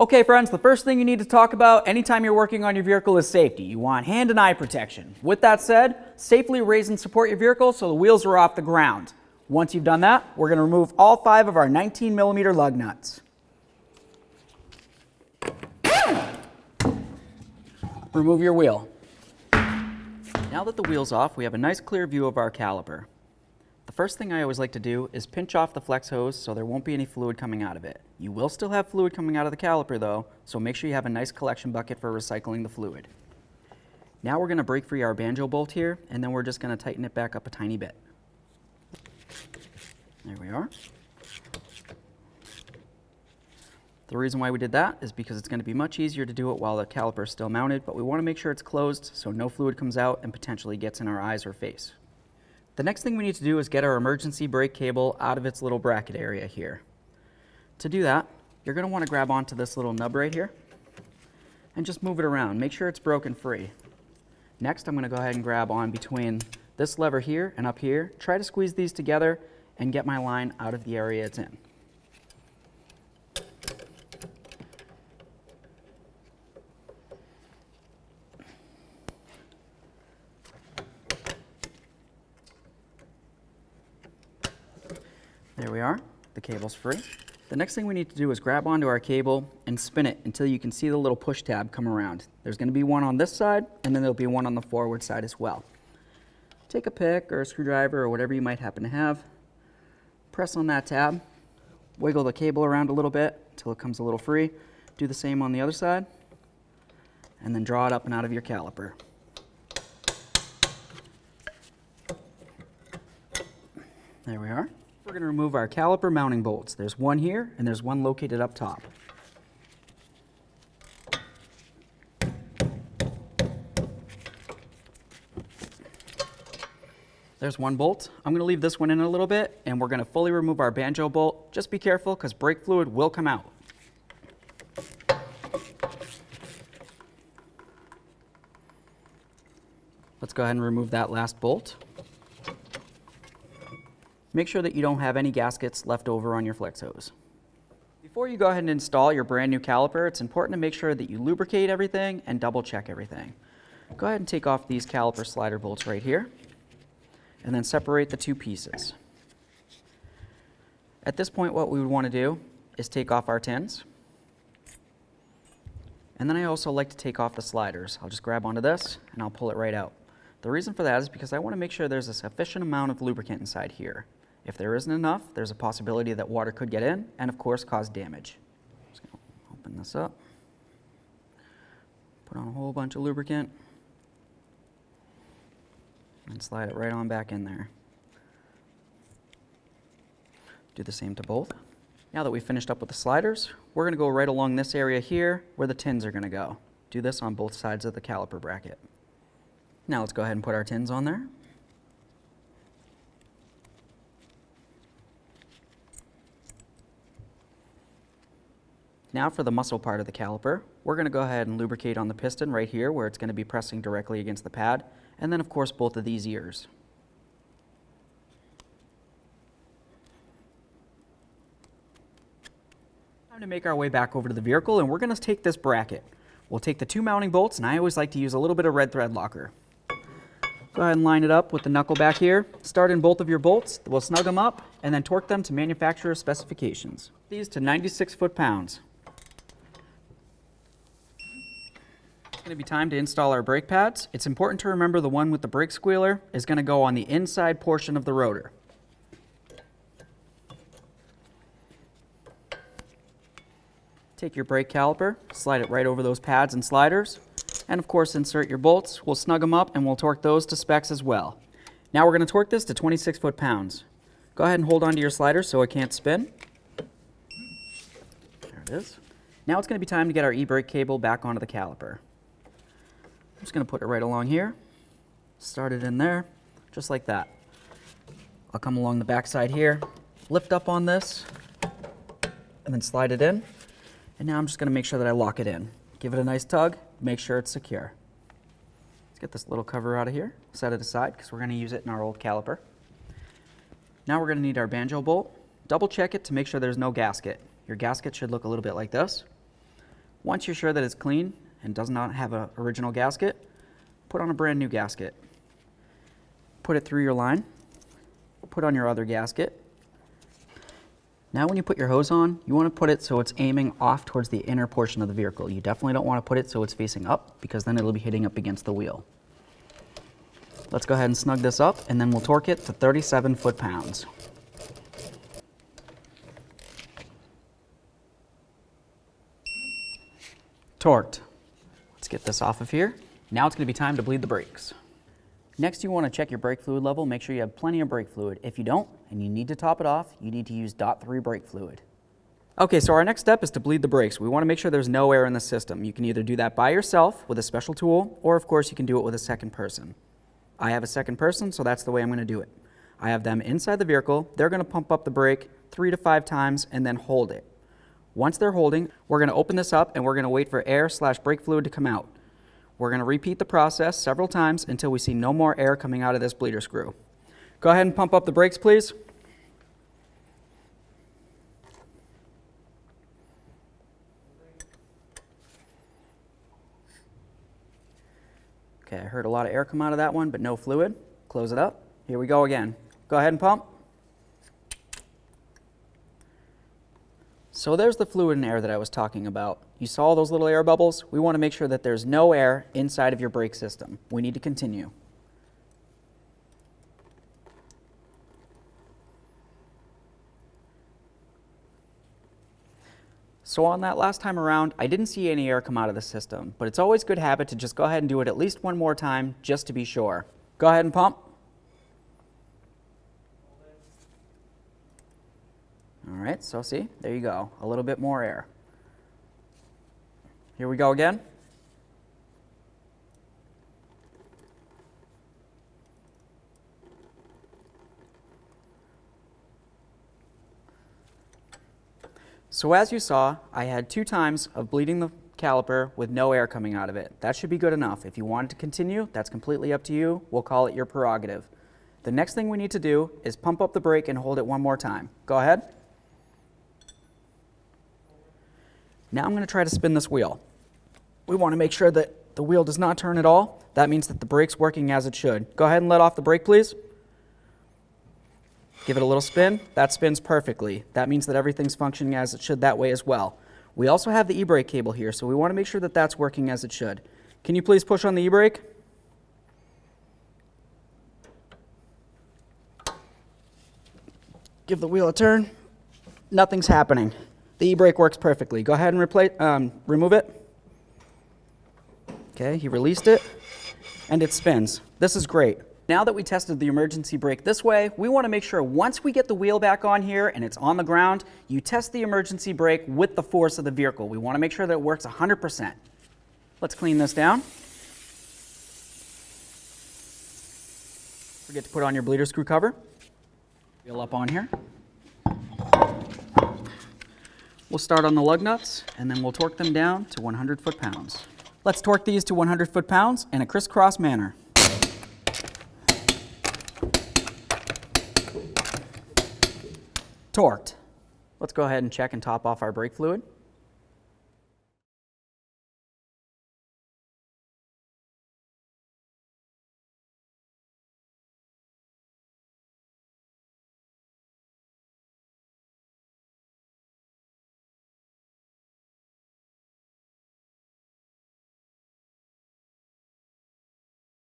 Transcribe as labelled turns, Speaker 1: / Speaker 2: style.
Speaker 1: Okay friends, the first thing you need to talk about anytime you're working on your vehicle is safety. You want hand and eye protection. With that said, safely raise and support your vehicle so the wheels are off the ground. Once you've done that, we're going to remove all 5 of our 19mm lug nuts. Remove your wheel. Now that the wheel's off, we have a nice clear view of our caliper. The first thing I always like to do is pinch off the flex hose so there won't be any fluid coming out of it. You will still have fluid coming out of the caliper though, so make sure you have a nice collection bucket for recycling the fluid. Now we're going to break free our banjo bolt here, and then we're just going to tighten it back up a tiny bit. There we are. The reason why we did that is because it's going to be much easier to do it while the caliper is still mounted, but we want to make sure it's closed so no fluid comes out and potentially gets in our eyes or face. The next thing we need to do is get our emergency brake cable out of its little bracket area here. To do that, you're going to want to grab onto this little nub right here and just move it around. Make sure it's broken free. Next, I'm going to go ahead and grab on between this lever here and up here. Try to squeeze these together and get my line out of the area it's in. There we are, the cable's free. The next thing we need to do is grab onto our cable and spin it until you can see the little push tab come around. There's going to be one on this side, and then there'll be one on the forward side as well. Take a pick or a screwdriver or whatever you might happen to have. Press on that tab, wiggle the cable around a little bit until it comes a little free. Do the same on the other side, and then draw it up and out of your caliper. There we are. We're going to remove our caliper mounting bolts. There's one here and there's one located up top. There's one bolt. I'm going to leave this one in a little bit and we're going to fully remove our banjo bolt. Just be careful because brake fluid will come out. Let's go ahead and remove that last bolt. Make sure that you don't have any gaskets left over on your flex hose. Before you go ahead and install your brand new caliper, it's important to make sure that you lubricate everything and double check everything. Go ahead and take off these caliper slider bolts right here, and then separate the two pieces. At this point, what we would want to do is take off our tins. And then I also like to take off the sliders. I'll just grab onto this and I'll pull it right out. The reason for that is because I want to make sure there's a sufficient amount of lubricant inside here. If there isn't enough, there's a possibility that water could get in and of course cause damage. Just going to open this up, put on a whole bunch of lubricant, and slide it right on back in there. Do the same to both. Now that we've finished up with the sliders, we're going to go right along this area here where the tins are going to go. Do this on both sides of the caliper bracket. Now let's go ahead and put our tins on there. Now for the muscle part of the caliper, we're going to go ahead and lubricate on the piston right here where it's going to be pressing directly against the pad, and then of course both of these ears. Time to make our way back over to the vehicle, and we're going to take this bracket. We'll take the two mounting bolts, and I always like to use a little bit of red thread locker. Go ahead and line it up with the knuckle back here. Start in both of your bolts. We'll snug them up and then torque them to manufacturer's specifications. These to 96 foot-pounds. It's going to be time to install our brake pads. It's important to remember the one with the brake squealer is going to go on the inside portion of the rotor. Take your brake caliper, slide it right over those pads and sliders, and of course insert your bolts. We'll snug them up and we'll torque those to specs as well. Now we're going to torque this to 26 foot-pounds. Go ahead and hold onto your slider so it can't spin. There it is. Now it's going to be time to get our e-brake cable back onto the caliper. I'm just going to put it right along here, start it in there, just like that. I'll come along the back side here, lift up on this, and then slide it in. And now I'm just going to make sure that I lock it in. Give it a nice tug, make sure it's secure. Let's get this little cover out of here, set it aside because we're going to use it in our old caliper. Now we're going to need our banjo bolt. Double check it to make sure there's no gasket. Your gasket should look a little bit like this. Once you're sure that it's clean and does not have an original gasket, put on a brand new gasket. Put it through your line, put on your other gasket. Now when you put your hose on, you want to put it so it's aiming off towards the inner portion of the vehicle. You definitely don't want to put it so it's facing up, because then it'll be hitting up against the wheel. Let's go ahead and snug this up, and then we'll torque it to 37 foot-pounds. Torqued. Let's get this off of here. Now it's going to be time to bleed the brakes. Next, you want to check your brake fluid level. Make sure you have plenty of brake fluid. If you don't, and you need to top it off, you need to use .3 brake fluid. Okay, so our next step is to bleed the brakes. We want to make sure there's no air in the system. You can either do that by yourself with a special tool, or of course you can do it with a second person. I have a second person, so that's the way I'm going to do it. I have them inside the vehicle. They're going to pump up the brake 3 to 5 times and then hold it. Once they're holding, we're going to open this up and we're going to wait for air/brake fluid to come out. We're going to repeat the process several times until we see no more air coming out of this bleeder screw. Go ahead and pump up the brakes, please. Okay, I heard a lot of air come out of that one, but no fluid. Close it up. Here we go again. Go ahead and pump. So there's the fluid and air that I was talking about. You saw those little air bubbles? We want to make sure that there's no air inside of your brake system. We need to continue. So on that last time around, I didn't see any air come out of the system, but it's always good habit to just go ahead and do it at least one more time just to be sure. Go ahead and pump. All right, so see, there you go, a little bit more air. Here we go again. So as you saw, I had 2 times of bleeding the caliper with no air coming out of it. That should be good enough. If you want it to continue, that's completely up to you. We'll call it your prerogative. The next thing we need to do is pump up the brake and hold it one more time. Go ahead. Now I'm going to try to spin this wheel. We want to make sure that the wheel does not turn at all. That means that the brake's working as it should. Go ahead and let off the brake, please. Give it a little spin. That spins perfectly. That means that everything's functioning as it should that way as well. We also have the e-brake cable here, so we want to make sure that that's working as it should. Can you please push on the e-brake? Give the wheel a turn. Nothing's happening. The e-brake works perfectly. Go ahead and remove it. Okay, he released it, and it spins. This is great. Now that we tested the emergency brake this way, we want to make sure once we get the wheel back on here and it's on the ground, you test the emergency brake with the force of the vehicle. We want to make sure that it works 100%. Let's clean this down. Forget to put on your bleeder screw cover. Wheel up on here. We'll start on the lug nuts, and then we'll torque them down to 100 foot-pounds. Let's torque these to 100 foot-pounds in a crisscross manner. Torqued. Let's go ahead and check and top off our brake fluid.